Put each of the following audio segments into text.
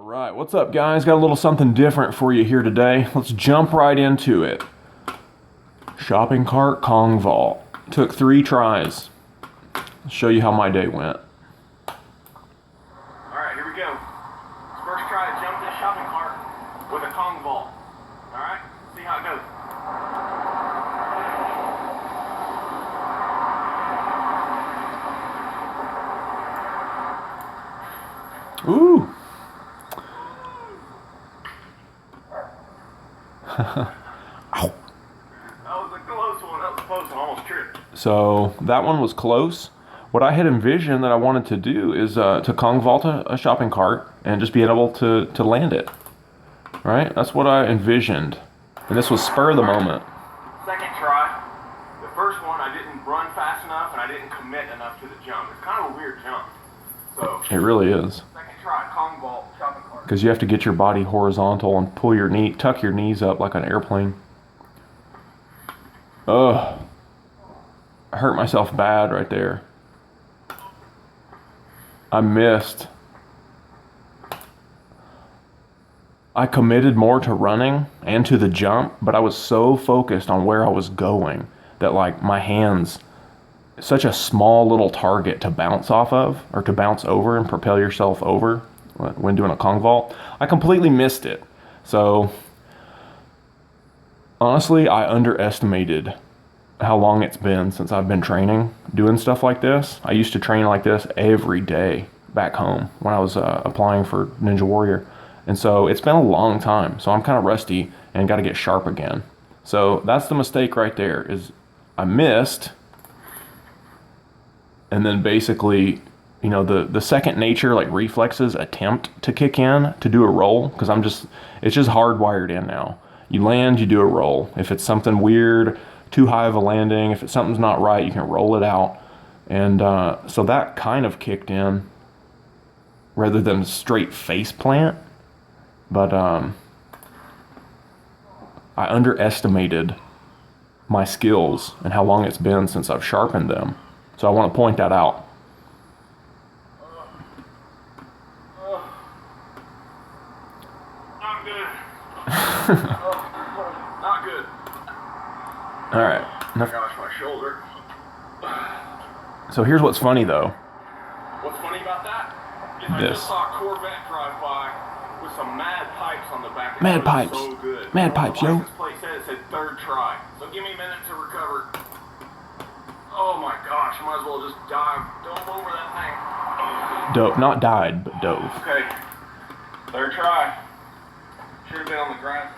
Alright, what's up guys? Got a little something different for you here today. Let's jump right into it. Shopping cart Kong vault. Took 3 tries. I'll show you how my day went. Alright, here we go. First try to jump this shopping cart with a Kong vault. Alright, see how it goes. Ooh. Ow. That was a close one. That was close one. Almost tripped. So that one was close. What I had envisioned that I wanted to do is to Kong vault a shopping cart and just be able to land it. Right? That's what I envisioned. And this was spur of the moment. Second try. The first one I didn't run fast enough and I didn't commit enough to the jump. It's kind of a weird jump. So It really is. second try, Kong vault, shopping cart. Because you have to get your body horizontal and pull your knee, tuck your knees up like an airplane. Ugh. I hurt myself bad right there. I missed. I committed more to running and to the jump, but I was so focused on where I was going that like my hands, such a small little target to bounce off of or to bounce over and propel yourself over when doing a Kong vault, I completely missed it. So honestly, I underestimated how long it's been since I've been training, doing stuff like this. I used to train like this every day back home when I was applying for Ninja Warrior. And so it's been a long time. So I'm kind of rusty and got to get sharp again. So that's the mistake right there is I missed. And then basically, you know, the second nature, like reflexes attempt to kick in to do a roll. Because it's just hardwired in now. You land, you do a roll. If it's something weird, too high of a landing, if it's something's not right, you can roll it out. And so that kind of kicked in rather than straight face plant. But I underestimated my skills and how long it's been since I've sharpened them. So I want to point that out. Not good. Not good. All right. Oh my gosh, my shoulder. So here's what's funny though. What's funny about that? Is I This. just saw a Corvette drive by with some mad pipes on the back. Mad It was pipes. So good. Mad pipes, yo. The license plate said it said third try. So give me a minute to recover. Oh my gosh, I might as well just dove over that thing. Dove, not died, but dove. Okay. Third try. Should have been on the grass.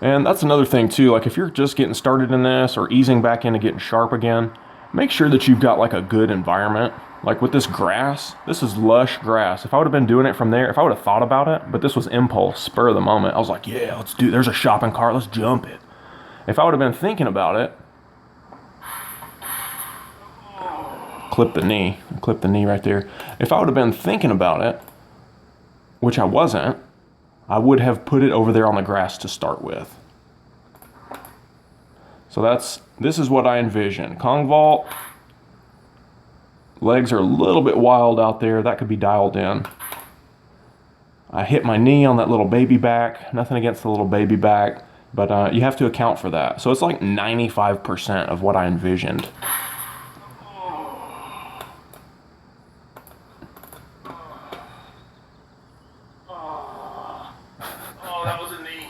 And that's another thing too, like if you're just getting started in this or easing back into getting sharp again, make sure that you've got like a good environment. Like with this grass, this is lush grass. If I would have been doing it from there, if I would have thought about it, but this was impulse, spur of the moment. I was like, yeah, let's do, there's a shopping cart, let's jump it. If I would have been thinking about it, clip the knee right there. If I would have been thinking about it, which I wasn't, I would have put it over there on the grass to start with. So this is what I envision. Kong vault, legs are a little bit wild out there. That could be dialed in. I hit my knee on that little baby back. Nothing against the little baby back, but you have to account for that. So it's like 95% of what I envisioned. Oh, that was a knee.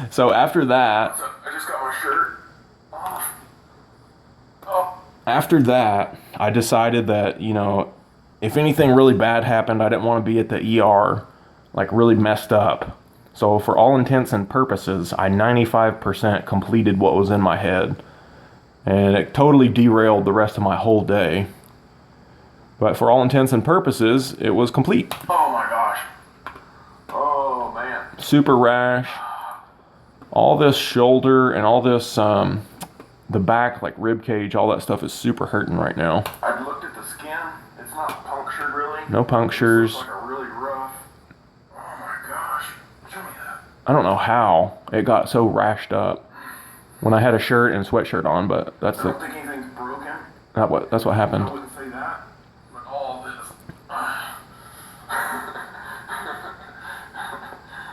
So after that, I just got my shirt off. Oh. after that, I decided that, you know, if anything really bad happened, I didn't want to be at the ER, like really messed up. So for all intents and purposes, I 95% completed what was in my head. And it totally derailed the rest of my whole day. But for all intents and purposes, it was complete. Oh my gosh. Oh man. Super rash. All this shoulder and all this, the back, like rib cage, all that stuff is super hurting right now. I've looked at the skin. It's not punctured really. No punctures. It's like a really rough. Oh my gosh. Show me that. I don't know how it got so rashed up when I had a shirt and sweatshirt on, but that's I don't think anything's broken. that's what happened. I wouldn't say that. But all this.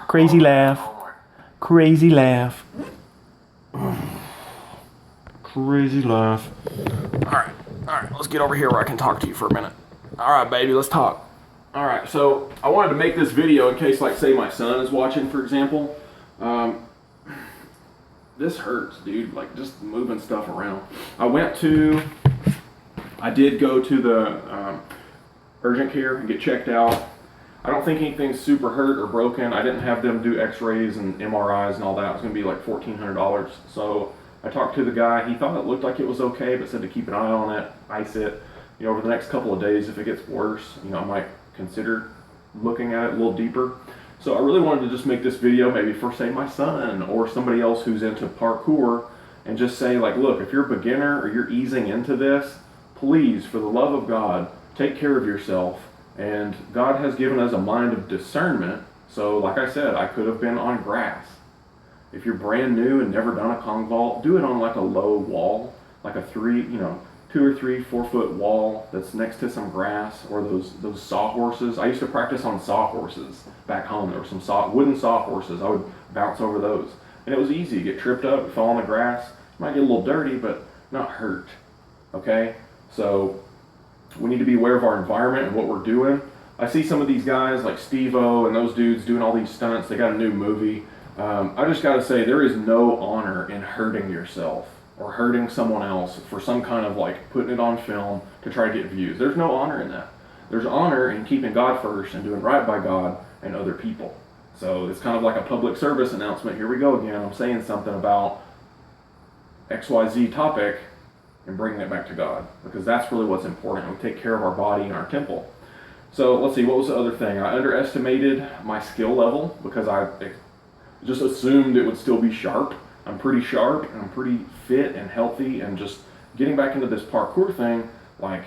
Crazy laugh. Oh my. Crazy laugh. Crazy laugh. Alright, let's get over here where I can talk to you for a minute. Alright, baby, let's talk. Alright, so I wanted to make this video in case, like, say my son is watching, for example. This hurts, dude, like, just moving stuff around. I did go to the urgent care and get checked out. I don't think anything's super hurt or broken. I didn't have them do x-rays and MRIs and all that. It was going to be like $1,400. So I talked to the guy. He thought it looked like it was okay, but said to keep an eye on it, ice it. You know, over the next couple of days, if it gets worse, you know, I might consider looking at it a little deeper. So I really wanted to just make this video maybe for, say, my son or somebody else who's into parkour, and just say, like, look, if you're a beginner or you're easing into this, please, for the love of God, take care of yourself. And God has given us a mind of discernment. So like I said, I could have been on grass. If you're brand new and never done a Kong vault, do it on like a low wall, like a 2 or 3, 4 foot wall that's next to some grass, or those sawhorses. I used to practice on sawhorses back home. There were some wooden sawhorses. I would bounce over those. And it was easy. You get tripped up, fall on the grass. You might get a little dirty, but not hurt. Okay? So we need to be aware of our environment and what we're doing. I see some of these guys like Steve-O and those dudes doing all these stunts. They got a new movie. I just got to say, there is no honor in hurting yourself or hurting someone else for some kind of like putting it on film to try to get views. There's no honor in that. There's honor in keeping God first and doing right by God and other people. So it's kind of like a public service announcement. Here we go again. I'm saying something about XYZ topic and bringing it back to God, because that's really what's important. We take care of our body and our temple. So let's see, what was the other thing? I underestimated my skill level because I just assumed it would still be sharp. I'm pretty sharp and I'm pretty fit and healthy, and just getting back into this parkour thing, like,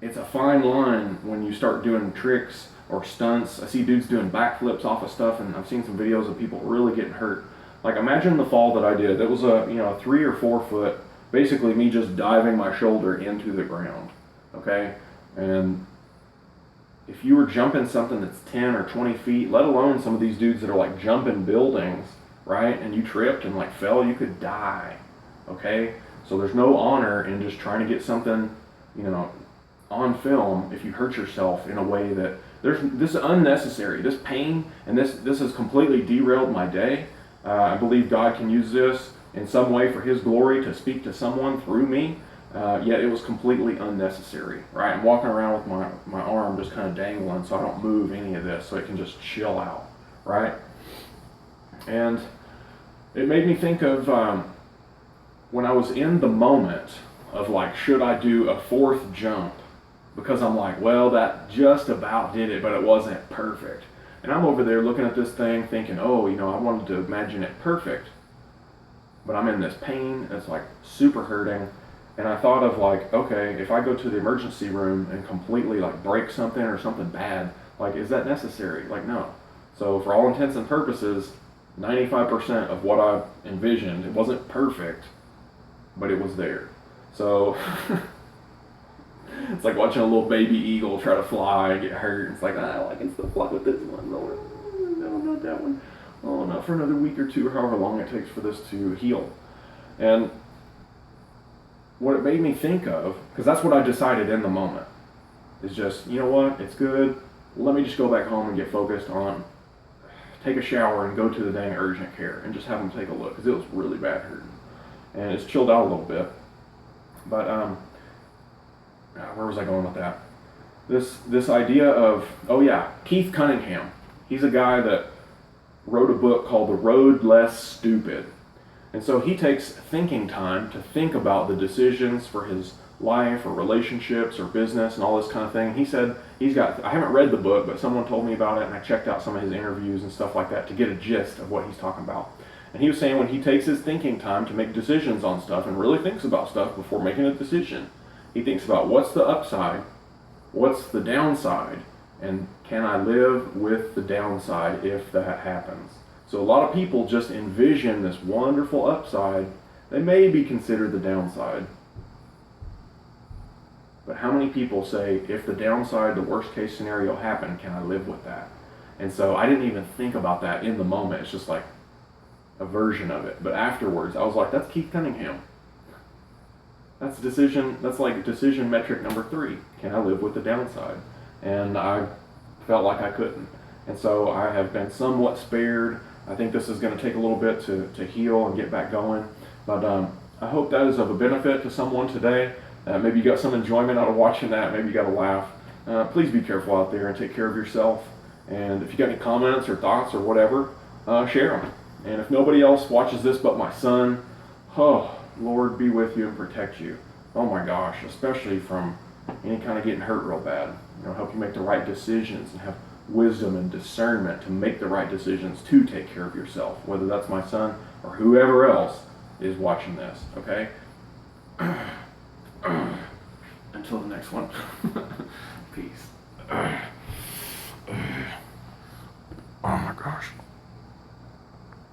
it's a fine line when you start doing tricks or stunts. I see dudes doing backflips off of stuff, and I've seen some videos of people really getting hurt. Like, imagine the fall that I did. It was a 3 or 4 foot, basically me just diving my shoulder into the ground, okay? And if you were jumping something that's 10 or 20 feet, let alone some of these dudes that are like jumping buildings, right? And you tripped and like fell, you could die, okay? So there's no honor in just trying to get something, on film if you hurt yourself in a way that this is unnecessary. This pain and this has completely derailed my day. I believe God can use this in some way for His glory to speak to someone through me, yet it was completely unnecessary, right? I'm walking around with my arm just kind of dangling so I don't move any of this, so it can just chill out, right? And it made me think of when I was in the moment of like, should I do a 4th jump? Because I'm like, well, that just about did it, but it wasn't perfect. And I'm over there looking at this thing thinking, oh, I wanted to imagine it perfect. But I'm in this pain, it's like super hurting. And I thought of like, okay, if I go to the emergency room and completely like break something or something bad, like, is that necessary? Like, no. So for all intents and purposes, 95% of what I envisioned, it wasn't perfect, but it was there. So it's like watching a little baby eagle try to fly and get hurt. It's like, I can still fly with this one. No, not that one. Oh, not for another week or 2, or however long it takes for this to heal. And what it made me think of, because that's what I decided in the moment, is just, you know what, it's good. Let me just go back home and get focused on, take a shower and go to the dang urgent care and just have them take a look, because it was really bad hurting. And it's chilled out a little bit. But, where was I going with that? This idea of, Keith Cunningham. He's a guy that wrote a book called The Road Less Stupid. And so he takes thinking time to think about the decisions for his life or relationships or business and all this kind of thing. He said I haven't read the book, but someone told me about it, and I checked out some of his interviews and stuff like that to get a gist of what he's talking about. And he was saying when he takes his thinking time to make decisions on stuff and really thinks about stuff before making a decision, he thinks about what's the upside, what's the downside, and can I live with the downside if that happens? So a lot of people just envision this wonderful upside. They may be considered the downside. But how many people say, if the downside, the worst case scenario happened, can I live with that? And so I didn't even think about that in the moment. It's just like a version of it. But afterwards, I was like, that's Keith Cunningham. That's like decision metric number 3. Can I live with the downside? And I felt like I couldn't. And so I have been somewhat spared. I think this is going to take a little bit to heal and get back going. But I hope that is of a benefit to someone today. Maybe you got some enjoyment out of watching that. Maybe you got a laugh. Please be careful out there and take care of yourself. And if you got any comments or thoughts or whatever, share them. And if nobody else watches this but my son, oh, Lord be with you and protect you. Oh my gosh, especially from any kind of getting hurt real bad. Help you make the right decisions and have wisdom and discernment to make the right decisions to take care of yourself, whether that's my son or whoever else is watching this, okay? Until the next one. Peace. Oh my gosh.